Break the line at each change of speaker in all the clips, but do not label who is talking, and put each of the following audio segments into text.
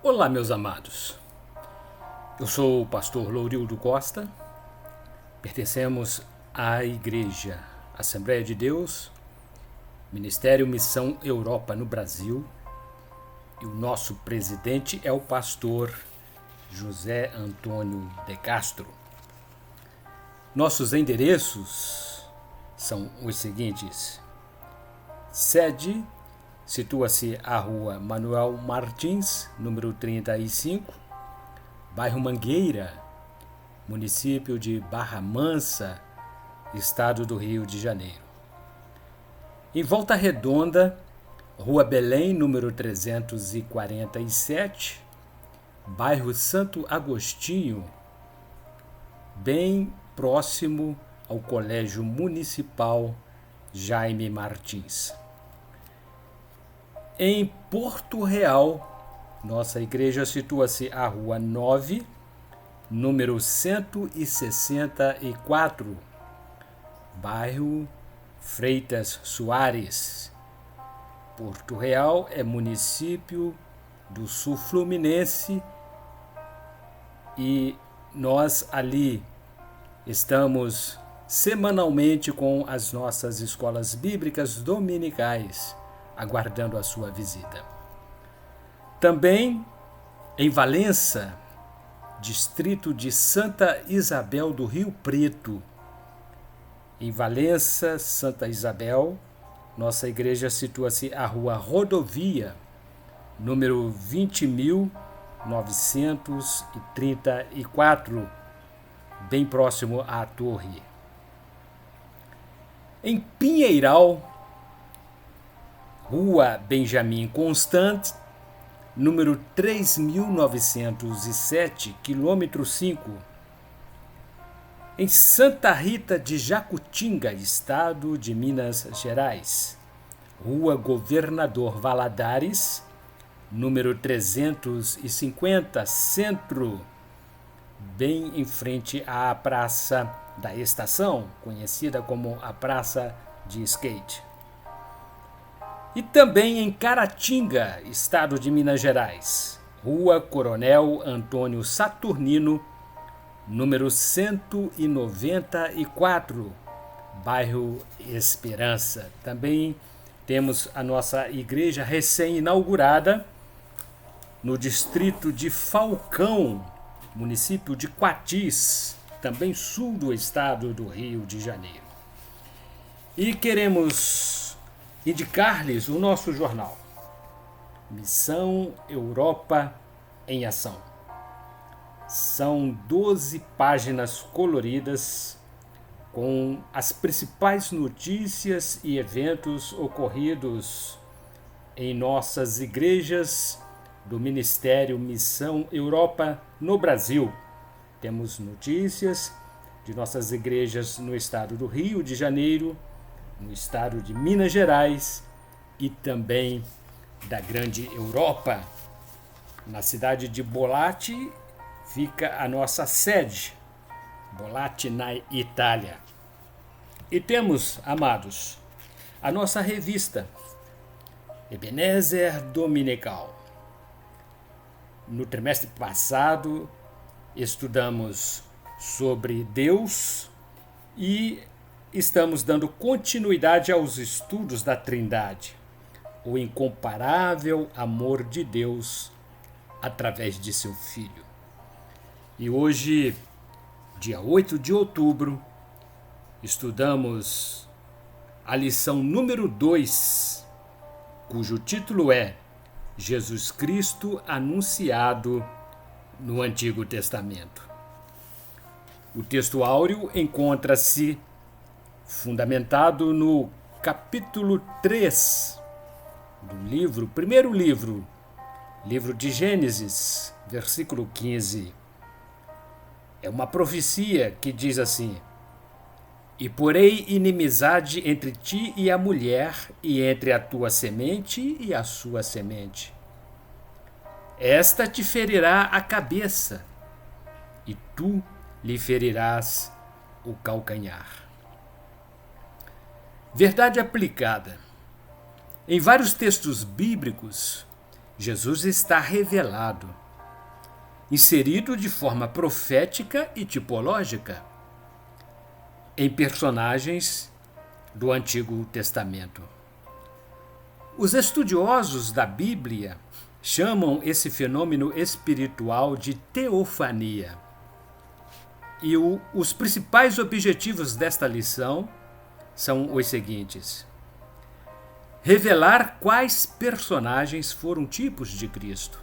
Olá, meus amados. Eu sou o pastor Lourildo Costa. Pertencemos à Igreja Assembleia de Deus, Ministério Missão Europa no Brasil, e o nosso presidente é o pastor José Antônio de Castro. Nossos endereços são os seguintes: sede situa-se à Rua Manuel Martins, número 35, bairro Mangueira, município de Barra Mansa, estado do Rio de Janeiro. Em Volta Redonda, Rua Belém, número 347, bairro Santo Agostinho, bem próximo ao Colégio Municipal Jaime Martins. Em Porto Real, nossa igreja situa-se à Rua 9, número 164, bairro Freitas Soares. Porto Real é município do Sul Fluminense e nós ali estamos semanalmente com as nossas escolas bíblicas dominicais, aguardando a sua visita. Também em Valença, distrito de Santa Isabel do Rio Preto. Em Valença, Santa Isabel, nossa igreja situa-se à Rua Rodovia, número 20.934, bem próximo à torre. Em Pinheiral, Rua Benjamin Constant, número 3.907, quilômetro 5. Em Santa Rita de Jacutinga, estado de Minas Gerais, Rua Governador Valadares, número 350, centro, bem em frente à Praça da Estação, conhecida como a Praça de Skate. E também em Caratinga, estado de Minas Gerais, Rua Coronel Antônio Saturnino, número 194, bairro Esperança. Também temos a nossa igreja recém-inaugurada no distrito de Falcão, município de Quatis, também sul do estado do Rio de Janeiro. E queremos indicar-lhes o nosso jornal, Missão Europa em Ação. São 12 páginas coloridas com as principais notícias e eventos ocorridos em nossas igrejas do Ministério Missão Europa no Brasil. Temos notícias de nossas igrejas no estado do Rio de Janeiro, no estado de Minas Gerais e também da grande Europa. Na cidade de Bollate fica a nossa sede, Bollate na Itália. E temos, amados, a nossa revista Ebenezer Dominical. No trimestre passado, estudamos sobre Deus e estamos dando continuidade aos estudos da Trindade, o incomparável amor de Deus através de seu Filho. E hoje, dia 8 de outubro, estudamos a lição número 2, cujo título é Jesus Cristo anunciado no Antigo Testamento. O texto áureo encontra-se fundamentado no capítulo 3 do primeiro livro de Gênesis, versículo 15. É uma profecia que diz assim: E porei inimizade entre ti e a mulher, e entre a tua semente e a sua semente. Esta te ferirá a cabeça, e tu lhe ferirás o calcanhar. Verdade aplicada. Em vários textos bíblicos, Jesus está revelado, inserido de forma profética e tipológica em personagens do Antigo Testamento. Os estudiosos da Bíblia chamam esse fenômeno espiritual de teofania. E os principais objetivos desta lição são os seguintes: revelar quais personagens foram tipos de Cristo,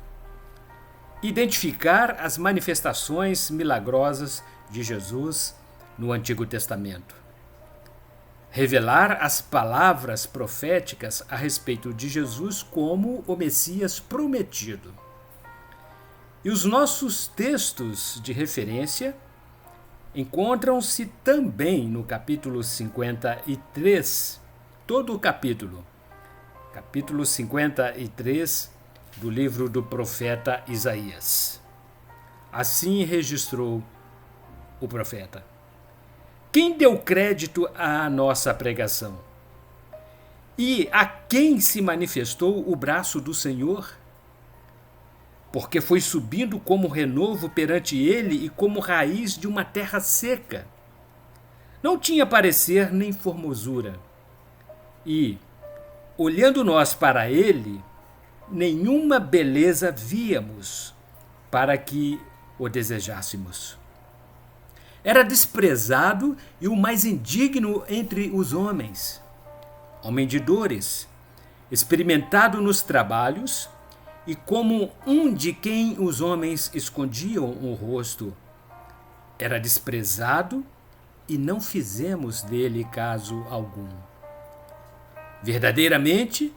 identificar as manifestações milagrosas de Jesus no Antigo Testamento, revelar as palavras proféticas a respeito de Jesus como o Messias prometido. E os nossos textos de referência encontram-se também no capítulo 53, todo o capítulo 53 do livro do profeta Isaías. Assim registrou o profeta: quem deu crédito à nossa pregação? E a quem se manifestou o braço do Senhor? Porque foi subindo como renovo perante ele e como raiz de uma terra seca. Não tinha parecer nem formosura. E, olhando nós para ele, nenhuma beleza víamos para que o desejássemos. Era desprezado e o mais indigno entre os homens, homem de dores, experimentado nos trabalhos e como um de quem os homens escondiam o rosto. Era desprezado e não fizemos dele caso algum. Verdadeiramente,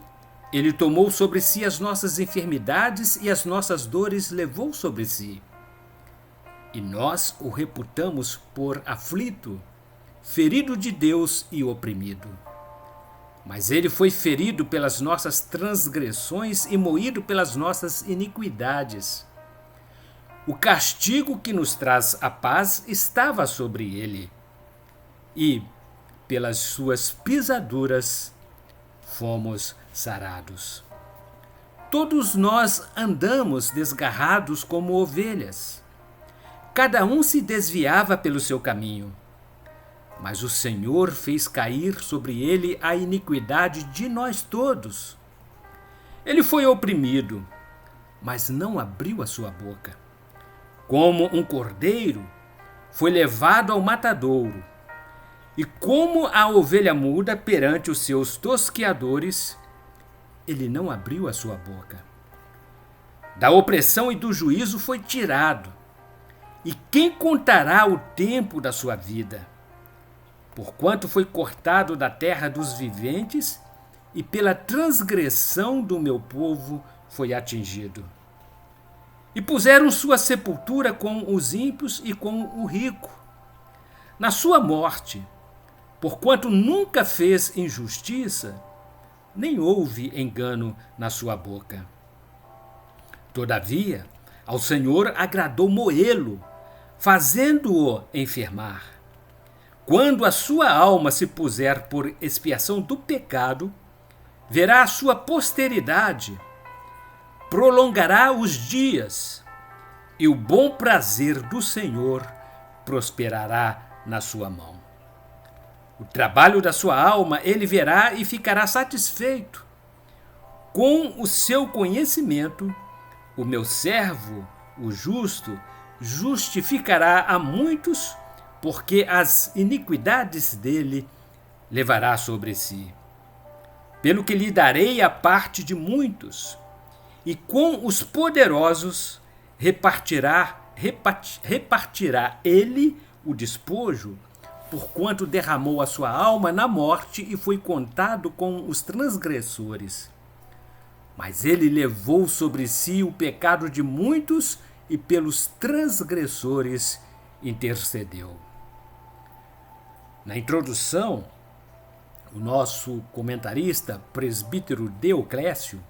ele tomou sobre si as nossas enfermidades e as nossas dores levou sobre si. E nós o reputamos por aflito, ferido de Deus e oprimido. Mas ele foi ferido pelas nossas transgressões e moído pelas nossas iniquidades. O castigo que nos traz a paz estava sobre ele, e pelas suas pisaduras fomos sarados. Todos nós andamos desgarrados como ovelhas. Cada um se desviava pelo seu caminho. Mas o Senhor fez cair sobre ele a iniquidade de nós todos. Ele foi oprimido, mas não abriu a sua boca. Como um cordeiro, foi levado ao matadouro. E como a ovelha muda perante os seus tosqueadores, ele não abriu a sua boca. Da opressão e do juízo foi tirado. E quem contará o tempo da sua vida? Porquanto foi cortado da terra dos viventes, e pela transgressão do meu povo foi atingido. E puseram sua sepultura com os ímpios e com o rico. Na sua morte, porquanto nunca fez injustiça, nem houve engano na sua boca. Todavia, ao Senhor agradou moê-lo, fazendo-o enfermar. Quando a sua alma se puser por expiação do pecado, verá a sua posteridade, prolongará os dias, e o bom prazer do Senhor prosperará na sua mão. O trabalho da sua alma ele verá e ficará satisfeito. Com o seu conhecimento, o meu servo, o justo, justificará a muitos, porque as iniquidades dele levará sobre si. Pelo que lhe darei a parte de muitos, e com os poderosos repartirá ele o despojo, porquanto derramou a sua alma na morte e foi contado com os transgressores. Mas ele levou sobre si o pecado de muitos e pelos transgressores intercedeu. Na introdução, o nosso comentarista, presbítero Deoclésio,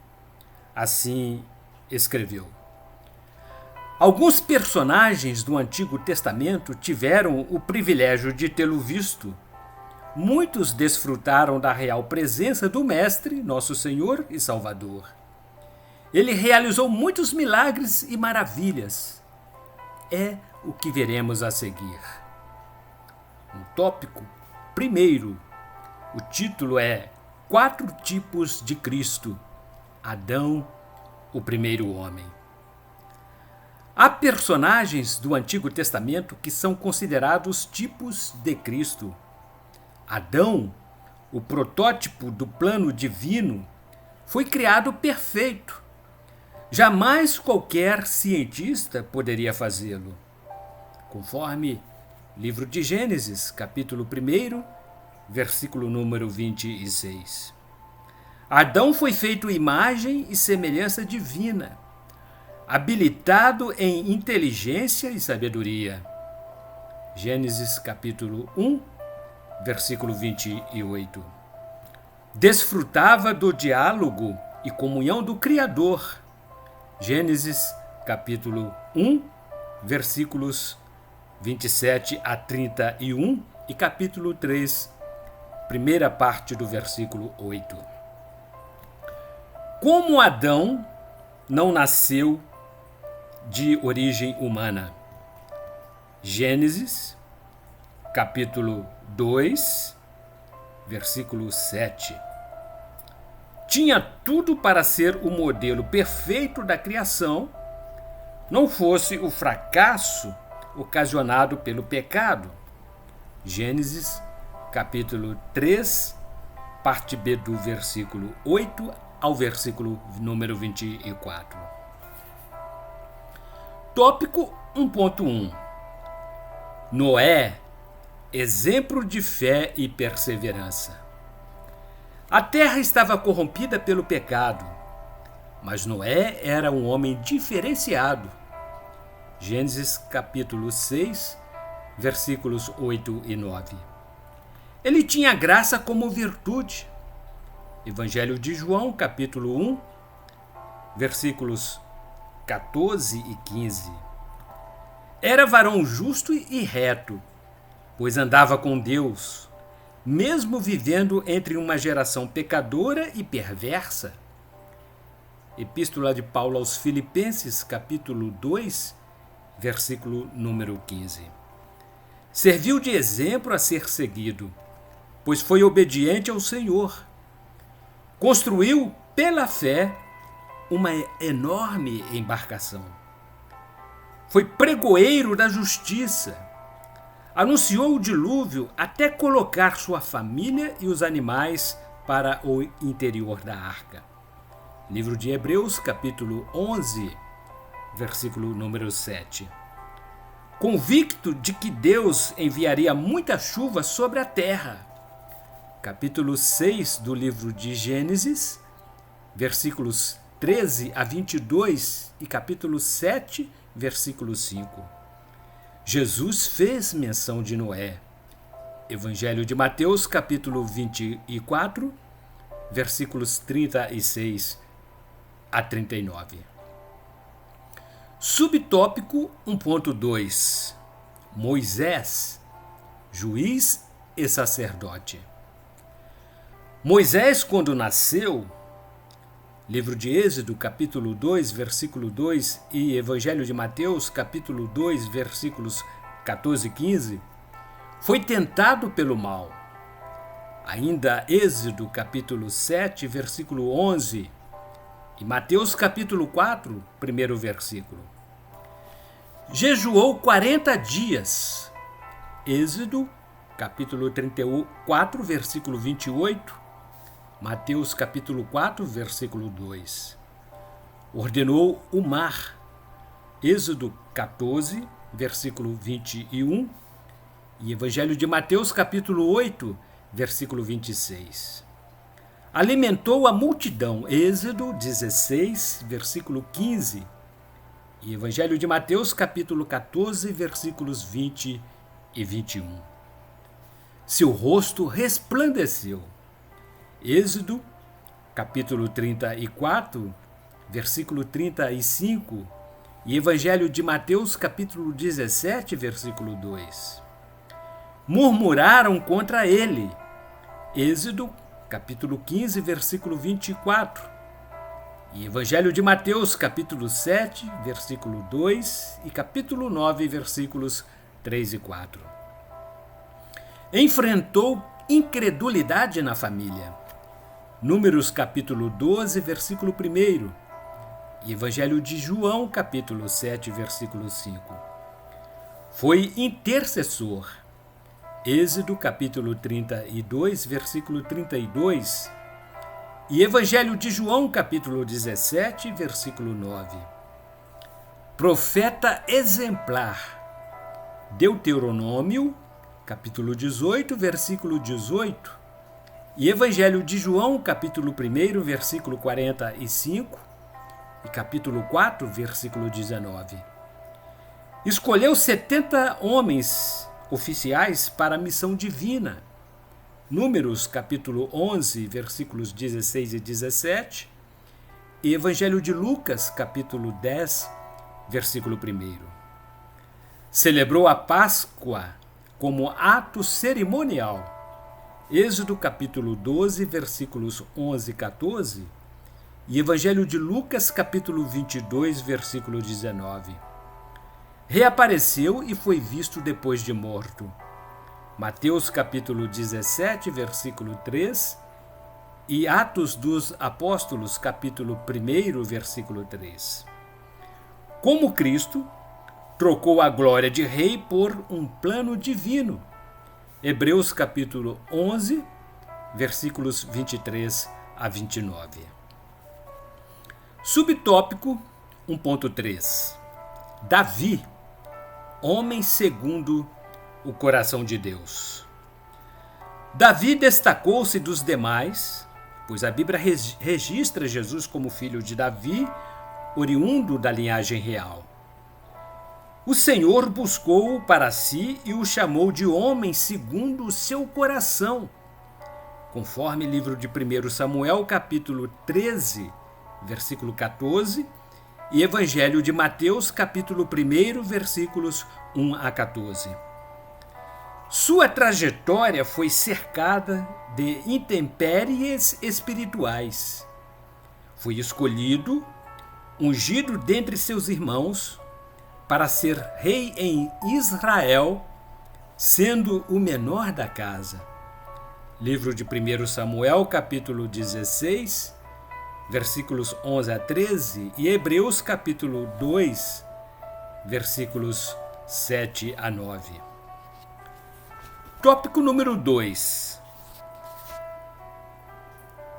assim escreveu: alguns personagens do Antigo Testamento tiveram o privilégio de tê-lo visto. Muitos desfrutaram da real presença do Mestre, nosso Senhor e Salvador. Ele realizou muitos milagres e maravilhas. É o que veremos a seguir. No tópico primeiro, o título é 4 tipos de Cristo. Adão, o primeiro homem. Há personagens do Antigo Testamento que são considerados tipos de Cristo. Adão, o protótipo do plano divino, foi criado perfeito. Jamais qualquer cientista poderia fazê-lo. Conforme livro de Gênesis, capítulo 1, versículo número 26. Adão foi feito imagem e semelhança divina, habilitado em inteligência e sabedoria. Gênesis capítulo 1, versículo 28. Desfrutava do diálogo e comunhão do Criador. Gênesis capítulo 1, versículos 27 a 31 e capítulo 3, primeira parte do versículo 8. Como Adão não nasceu de origem humana? Gênesis capítulo 2, versículo 7. Tinha tudo para ser o modelo perfeito da criação, não fosse o fracasso ocasionado pelo pecado. Gênesis, capítulo 3, parte B do versículo 8 ao versículo número 24. Tópico 1.1. Noé, exemplo de fé e perseverança. A terra estava corrompida pelo pecado, mas Noé era um homem diferenciado. Gênesis capítulo 6, versículos 8 e 9. Ele tinha graça como virtude. Evangelho de João, capítulo 1, versículos 14 e 15. Era varão justo e reto, pois andava com Deus, mesmo vivendo entre uma geração pecadora e perversa. Epístola de Paulo aos Filipenses, capítulo 2, versículo número 15. Serviu de exemplo a ser seguido, pois foi obediente ao Senhor. Construiu, pela fé, uma enorme embarcação. Foi pregoeiro da justiça. Anunciou o dilúvio até colocar sua família e os animais para o interior da arca. Livro de Hebreus, capítulo 11, versículo número 7. Convicto de que Deus enviaria muita chuva sobre a terra. Capítulo 6 do livro de Gênesis, versículos 13 a 22 e capítulo 7, versículo 5. Jesus fez menção de Noé. Evangelho de Mateus, capítulo 24, versículos 36 a 39. Subtópico 1.2. Moisés, juiz e sacerdote. Moisés, quando nasceu, livro de Êxodo, capítulo 2, versículo 2 e Evangelho de Mateus, capítulo 2, versículos 14 e 15, foi tentado pelo mal. Ainda Êxodo, capítulo 7, versículo 11 e Mateus, capítulo 4, primeiro versículo. Jejuou 40 dias. Êxodo, capítulo 34, versículo 28, Mateus capítulo 4, versículo 2. Ordenou o mar. Êxodo 14, versículo 21 e Evangelho de Mateus capítulo 8, versículo 26. Alimentou a multidão. Êxodo 16, versículo 15 e Evangelho de Mateus capítulo 14, versículos 20 e 21. Seu rosto resplandeceu. Êxodo, capítulo 34, versículo 35 e Evangelho de Mateus, capítulo 17, versículo 2. Murmuraram contra ele. Êxodo, capítulo 15, versículo 24. E Evangelho de Mateus, capítulo 7, versículo 2 e capítulo 9, versículos 3 e 4. Enfrentou incredulidade na família. Números, capítulo 12, versículo 1. E Evangelho de João, capítulo 7, versículo 5. Foi intercessor. Êxodo, capítulo 32, versículo 32. E Evangelho de João, capítulo 17, versículo 9. Profeta exemplar. Deuteronômio, capítulo 18, versículo 18. E Evangelho de João, capítulo 1, versículo 45. E capítulo 4, versículo 19. Escolheu 70 homens oficiais para a missão divina. Números, capítulo 11, versículos 16 e 17, e Evangelho de Lucas, capítulo 10, versículo 1. Celebrou a Páscoa como ato cerimonial. Êxodo, capítulo 12, versículos 11 e 14, e Evangelho de Lucas, capítulo 22, versículo 19. Reapareceu e foi visto depois de morto. Mateus capítulo 17, versículo 3 e Atos dos Apóstolos capítulo 1, versículo 3. Como Cristo, trocou a glória de rei por um plano divino. Hebreus capítulo 11, versículos 23 a 29. Subtópico 1.3. Davi, homem segundo o coração de Deus. Davi destacou-se dos demais, pois a Bíblia registra Jesus como filho de Davi, oriundo da linhagem real. O Senhor buscou-o para si e o chamou de homem segundo o seu coração, conforme livro de 1 Samuel, capítulo 13, versículo 14, e Evangelho de Mateus, capítulo 1, versículos 1 a 14. Sua trajetória foi cercada de intempéries espirituais. Foi escolhido, ungido dentre seus irmãos, para ser rei em Israel, sendo o menor da casa. Livro de 1 Samuel, capítulo 16, versículos 11 a 13, e Hebreus, capítulo 2, versículos 7 a 9. Tópico número 2.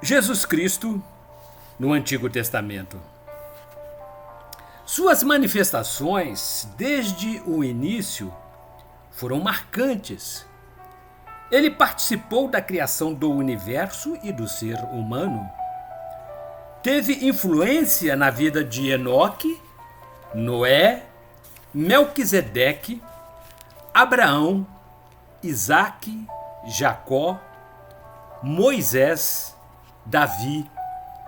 Jesus Cristo no Antigo Testamento. Suas manifestações, desde o início, foram marcantes. Ele participou da criação do universo e do ser humano. Teve influência na vida de Enoque, Noé, Melquisedeque, Abraão, Isaque, Jacó, Moisés, Davi,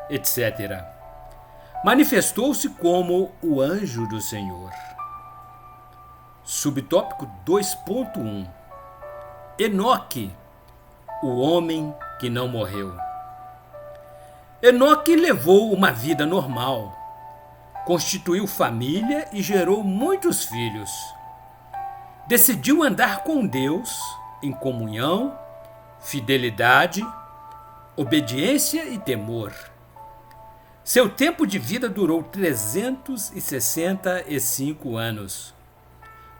etc. Manifestou-se como o anjo do Senhor. Subtópico 2.1. Enoque, o homem que não morreu. Enoque levou uma vida normal, constituiu família e gerou muitos filhos. Decidiu andar com Deus em comunhão, fidelidade, obediência e temor. Seu tempo de vida durou 365 anos.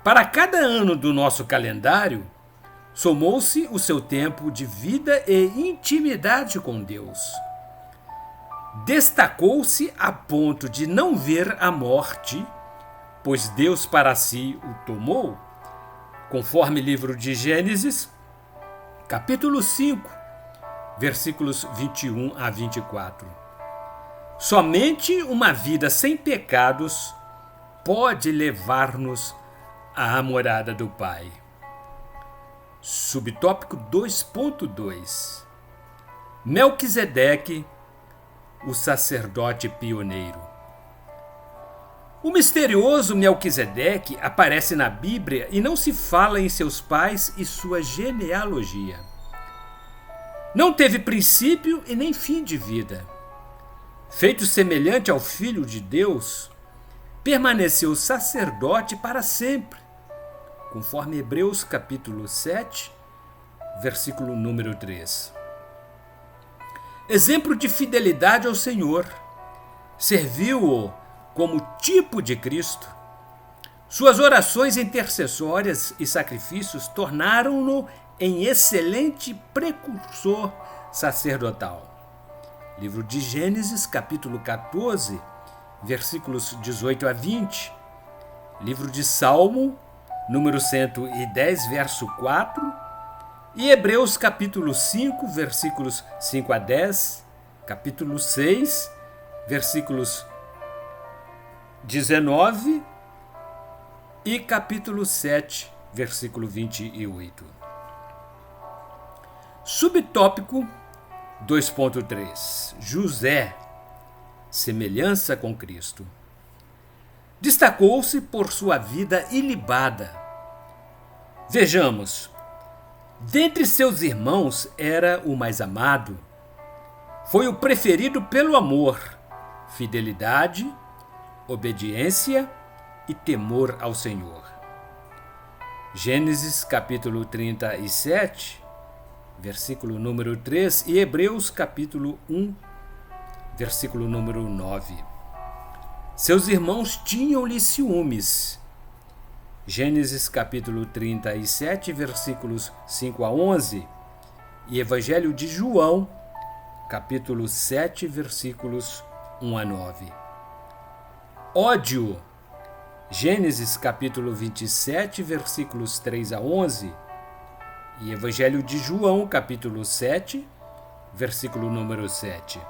Para cada ano do nosso calendário, somou-se o seu tempo de vida e intimidade com Deus. Destacou-se a ponto de não ver a morte, pois Deus para si o tomou, conforme livro de Gênesis, capítulo 5, versículos 21 a 24. Somente uma vida sem pecados pode levar-nos à morada do Pai. Subtópico 2.2. Melquisedeque, o sacerdote pioneiro. O misterioso Melquisedeque aparece na Bíblia e não se fala em seus pais e sua genealogia. Não teve princípio e nem fim de vida. feito semelhante ao Filho de Deus, permaneceu sacerdote para sempre, conforme Hebreus capítulo 7, versículo número 3. Exemplo de fidelidade ao Senhor, serviu-o como tipo de Cristo. Suas orações intercessórias e sacrifícios tornaram-no em excelente precursor sacerdotal. Livro de Gênesis, capítulo 14, versículos 18 a 20. Livro de Salmo, número 110, verso 4. E Hebreus, capítulo 5, versículos 5 a 10. Capítulo 6, versículos 19. E capítulo 7, versículo 28. Subtópico 2.3. José, semelhança com Cristo. Destacou-se por sua vida ilibada. Vejamos, dentre seus irmãos era o mais amado. Foi o preferido pelo amor, fidelidade, obediência e temor ao Senhor. Gênesis capítulo 37, versículo número 3 e Hebreus capítulo 1, versículo número 9. Seus irmãos tinham-lhe ciúmes. Gênesis capítulo 37, versículos 5 a 11 e Evangelho de João, capítulo 7, versículos 1 a 9. Ódio. Gênesis capítulo 27, versículos 3 a 11 e Evangelho de João, capítulo 7, versículo número 7.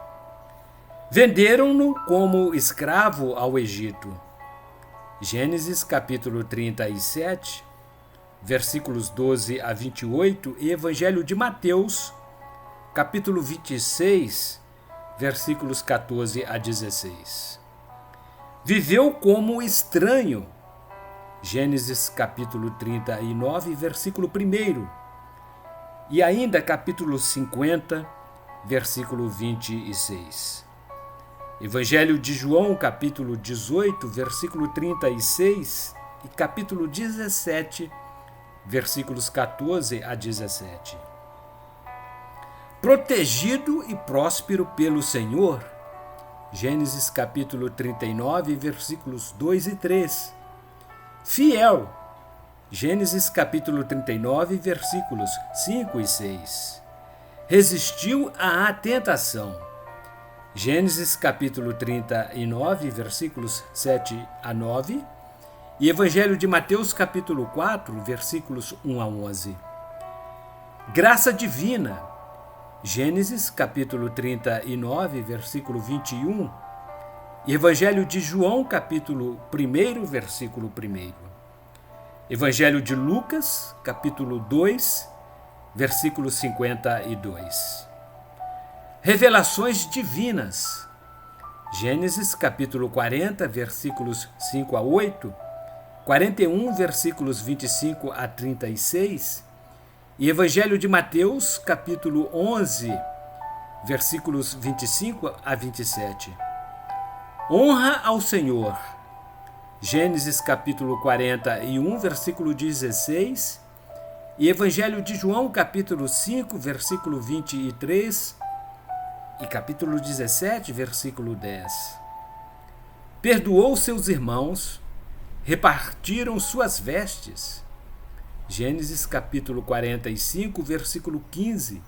Venderam-no como escravo ao Egito. Gênesis capítulo 37, versículos 12 a 28 e Evangelho de Mateus, capítulo 26, versículos 14 a 16. Viveu como estranho. Gênesis capítulo 39, versículo 1. E ainda capítulo 50, versículo 26. Evangelho de João, capítulo 18, versículo 36 e capítulo 17, versículos 14 a 17. Protegido e próspero pelo Senhor. Gênesis capítulo 39, versículos 2 e 3. Fiel. Gênesis capítulo 39, versículos 5 e 6. Resistiu à tentação. Gênesis capítulo 39, versículos 7 a 9. E Evangelho de Mateus capítulo 4, versículos 1 a 11. Graça divina. Gênesis capítulo 39, versículo 21. E Evangelho de João capítulo 1, versículo 1. Evangelho de Lucas, capítulo 2, versículo 52. Revelações divinas. Gênesis, capítulo 40, versículos 5 a 8, 41, versículos 25 a 36, e Evangelho de Mateus, capítulo 11, versículos 25 a 27. Honra ao Senhor. Gênesis capítulo 41, versículo 16, e Evangelho de João, capítulo 5, versículo 23, e capítulo 17, versículo 10. Perdoou seus irmãos, repartiram suas vestes. Gênesis capítulo 45, versículo 15,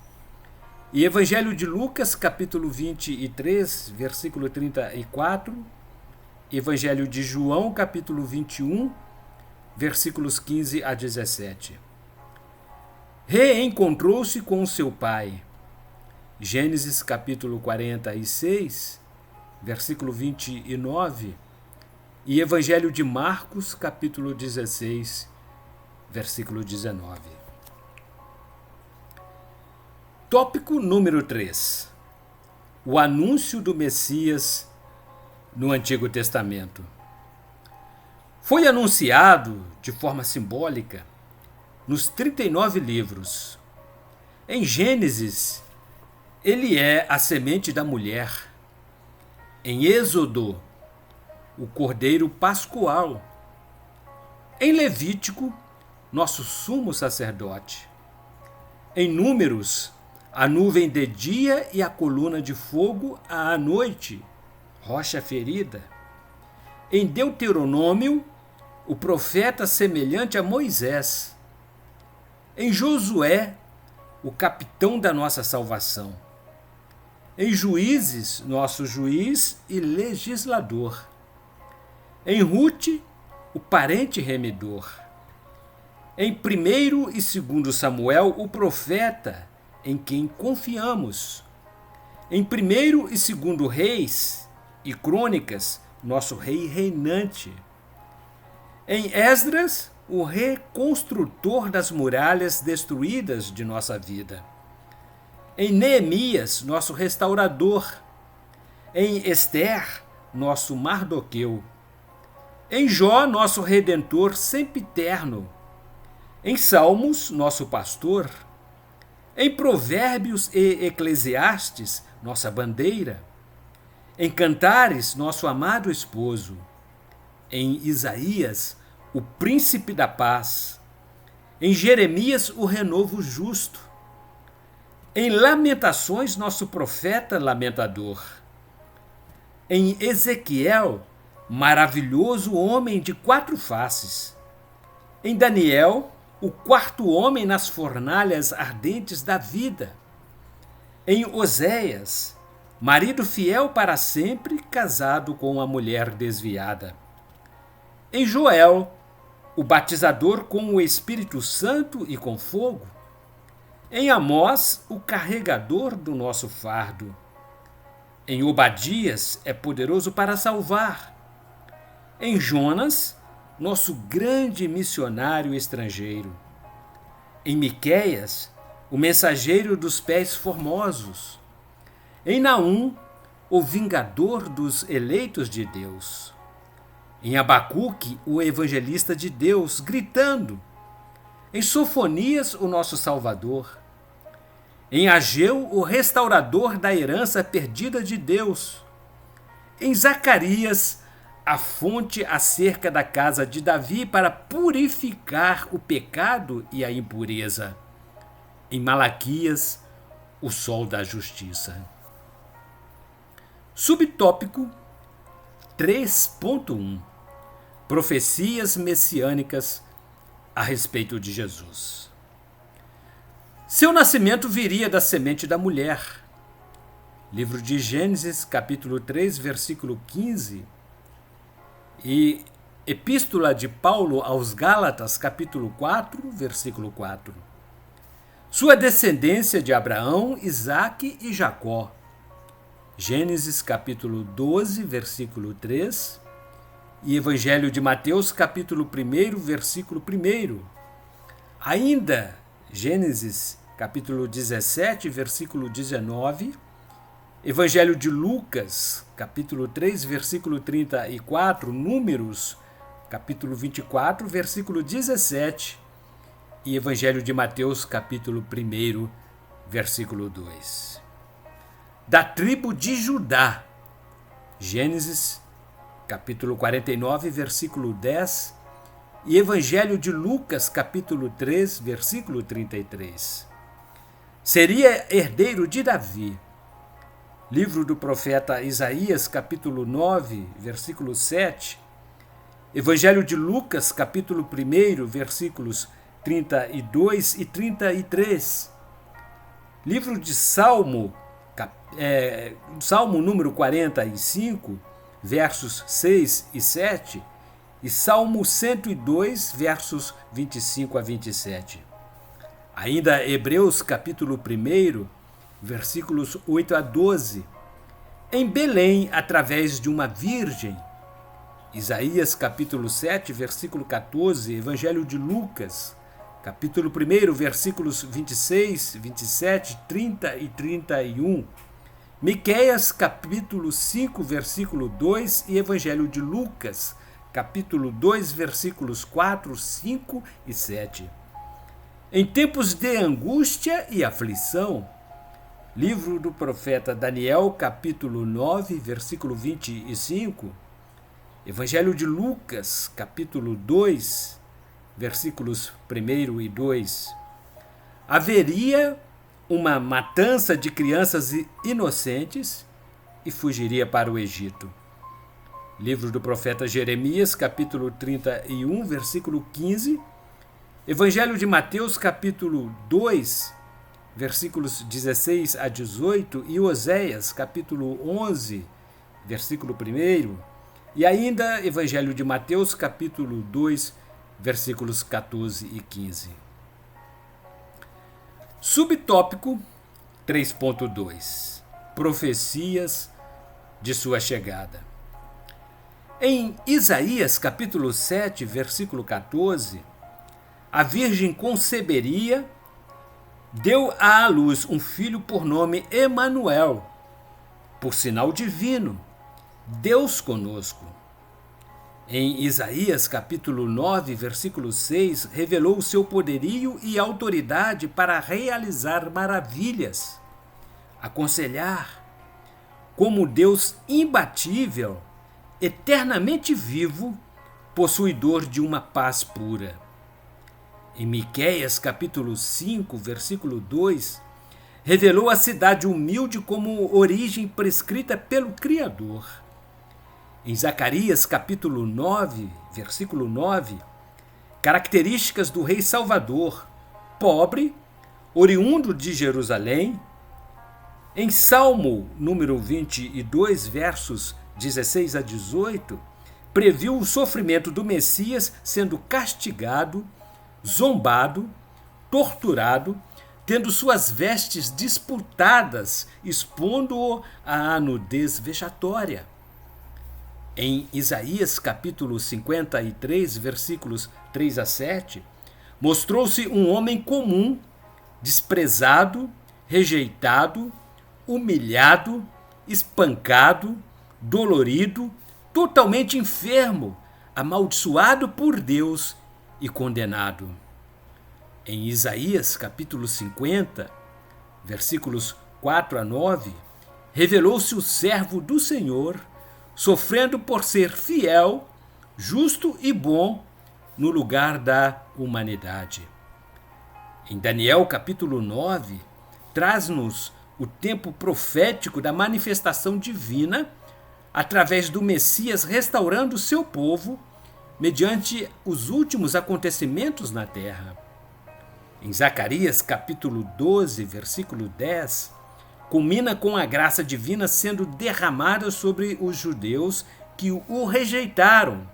e Evangelho de Lucas, capítulo 23, versículo 34, Evangelho de João, capítulo 21, versículos 15 a 17. Reencontrou-se com seu pai. Gênesis capítulo 46, versículo 29, e Evangelho de Marcos, capítulo 16, versículo 19. Tópico número 3. O anúncio do Messias no Antigo Testamento. Foi anunciado de forma simbólica nos 39 livros. Em Gênesis, ele é a semente da mulher. Em Êxodo, o Cordeiro Pascual. Em Levítico, nosso sumo sacerdote. Em Números, a nuvem de dia e a coluna de fogo à noite, rocha ferida. Em Deuteronômio, o profeta semelhante a Moisés. Em Josué, o capitão da nossa salvação. Em Juízes, nosso juiz e legislador. Em Rute, o parente remidor. Em 1º e 2º Samuel, o profeta em quem confiamos. Em 1º e 2º Reis e Crônicas, nosso rei reinante. Em Esdras, o reconstrutor das muralhas destruídas de nossa vida. Em Neemias, nosso restaurador. Em Ester, nosso Mardoqueu. Em Jó, nosso redentor sempiterno. Em Salmos, nosso pastor. Em Provérbios e Eclesiastes, nossa bandeira. Em Cantares, nosso amado esposo. Em Isaías, o príncipe da paz. Em Jeremias, o renovo justo. Em Lamentações, nosso profeta lamentador. Em Ezequiel, maravilhoso homem de 4 faces. Em Daniel, o 4º homem nas fornalhas ardentes da vida. Em Oséias, marido fiel para sempre, casado com uma mulher desviada. Em Joel, o batizador com o Espírito Santo e com fogo. Em Amós, o carregador do nosso fardo. Em Obadias, é poderoso para salvar. Em Jonas, nosso grande missionário estrangeiro. Em Miqueias, o mensageiro dos pés formosos. Em Naum, o vingador dos eleitos de Deus. Em Abacuque, o evangelista de Deus, gritando. Em Sofonias, o nosso Salvador. Em Ageu, o restaurador da herança perdida de Deus. Em Zacarias, a fonte acerca da casa de Davi para purificar o pecado e a impureza. Em Malaquias, o sol da justiça. Subtópico 3.1 Profecias messiânicas a respeito de Jesus. Seu nascimento viria da semente da mulher. Livro de Gênesis, capítulo 3, versículo 15. E Epístola de Paulo aos Gálatas, capítulo 4, versículo 4. Sua descendência de Abraão, Isaque e Jacó. Gênesis, capítulo 12, versículo 3. E Evangelho de Mateus, capítulo 1, versículo 1. Ainda, Gênesis, capítulo 17, versículo 19. Evangelho de Lucas, capítulo 3, versículo 34. Números, capítulo 24, versículo 17. E Evangelho de Mateus, capítulo 1, versículo 2. Da tribo de Judá. Gênesis, capítulo 49, versículo 10, e Evangelho de Lucas, capítulo 3, versículo 33. Seria herdeiro de Davi. Livro do profeta Isaías, capítulo 9, versículo 7. Evangelho de Lucas, capítulo 1, versículos 32 e 33. Livro de Salmo número 45, versos 6 e 7, e Salmo 102, versos 25 a 27. Ainda Hebreus, capítulo 1, versículos 8 a 12. Em Belém, através de uma virgem. Isaías, capítulo 7, versículo 14, Evangelho de Lucas, capítulo 1, versículos 26, 27, 30 e 31. Miqueias, capítulo 5, versículo 2 e Evangelho de Lucas, capítulo 2, versículos 4, 5 e 7. Em tempos de angústia e aflição. Livro do profeta Daniel, capítulo 9, versículo 25. Evangelho de Lucas, capítulo 2, versículos 1 e 2. Haveria uma matança de crianças inocentes e fugiria para o Egito. Livro do profeta Jeremias, capítulo 31, versículo 15. Evangelho de Mateus, capítulo 2, versículos 16 a 18. E Oséias, capítulo 11, versículo 1. E ainda Evangelho de Mateus, capítulo 2, versículos 14 e 15. Subtópico 3.2. Profecias de sua chegada. Em Isaías, capítulo 7, versículo 14, a Virgem conceberia, deu à luz um filho por nome Emanuel, por sinal divino, Deus conosco. Em Isaías, capítulo 9, versículo 6, revelou o seu poderio e autoridade para realizar maravilhas, aconselhar, como Deus imbatível, eternamente vivo, possuidor de uma paz pura. Em Miqueias, capítulo 5, versículo 2, revelou a cidade humilde como origem prescrita pelo Criador. Em Zacarias, capítulo 9, versículo 9, características do Rei Salvador, pobre, oriundo de Jerusalém. Em Salmo número 22, versos 16 a 18, previu o sofrimento do Messias sendo castigado, zombado, torturado, tendo suas vestes disputadas, expondo-o à nudez vexatória. Em Isaías capítulo 53, versículos 3 a 7, mostrou-se um homem comum, desprezado, rejeitado, humilhado, espancado, dolorido, totalmente enfermo, amaldiçoado por Deus e condenado. Em Isaías capítulo 50, versículos 4 a 9, revelou-se o servo do Senhor, sofrendo por ser fiel, justo e bom no lugar da humanidade. Em Daniel capítulo 9, traz-nos o tempo profético da manifestação divina através do Messias restaurando o seu povo mediante os últimos acontecimentos na terra. Em Zacarias capítulo 12, versículo 10, culmina com a graça divina sendo derramada sobre os judeus que o rejeitaram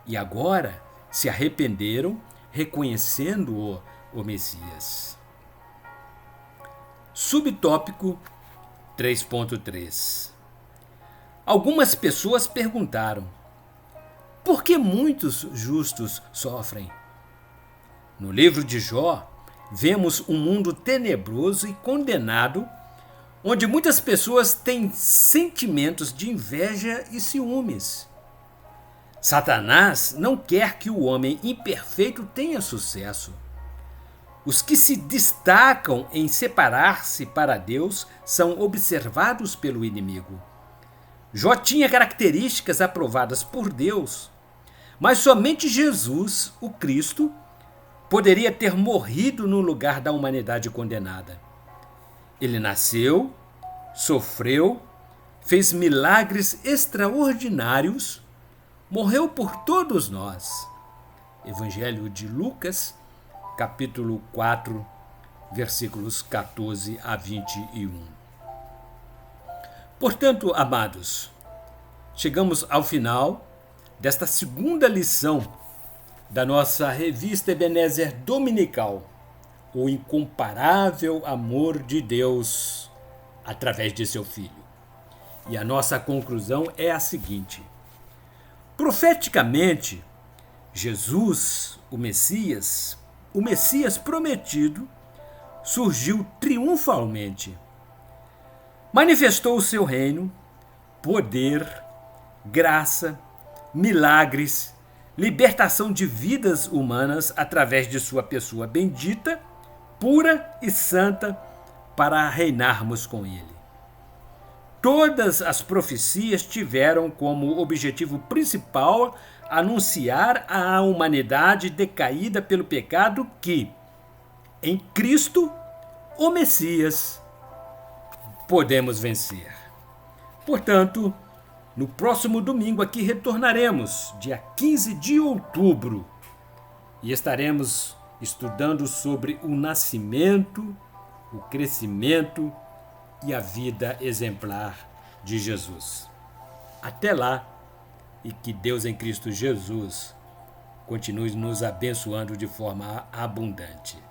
e agora se arrependeram, reconhecendo-o o Messias. Subtópico 3.3. Algumas pessoas perguntaram: por que muitos justos sofrem? No livro de Jó, vemos um mundo tenebroso e condenado, onde muitas pessoas têm sentimentos de inveja e ciúmes. Satanás não quer que o homem imperfeito tenha sucesso. Os que se destacam em separar-se para Deus são observados pelo inimigo. Jó tinha características aprovadas por Deus, mas somente Jesus, o Cristo, poderia ter morrido no lugar da humanidade condenada. Ele nasceu, sofreu, fez milagres extraordinários, morreu por todos nós. Evangelho de Lucas, capítulo 4, versículos 14 a 21. Portanto, amados, chegamos ao final desta segunda lição da nossa revista Ebenezer Dominical, o incomparável amor de Deus através de seu Filho. E a nossa conclusão é a seguinte: profeticamente, Jesus, o Messias prometido, surgiu triunfalmente. Manifestou o seu reino, poder, graça, milagres, libertação de vidas humanas através de sua pessoa bendita, pura e santa, para reinarmos com Ele. Todas as profecias tiveram como objetivo principal anunciar à humanidade decaída pelo pecado que, em Cristo, o Messias, podemos vencer. Portanto, no próximo domingo aqui retornaremos, dia 15 de outubro, e estaremos estudando sobre o nascimento, o crescimento e a vida exemplar de Jesus. Até lá, e que Deus em Cristo Jesus continue nos abençoando de forma abundante.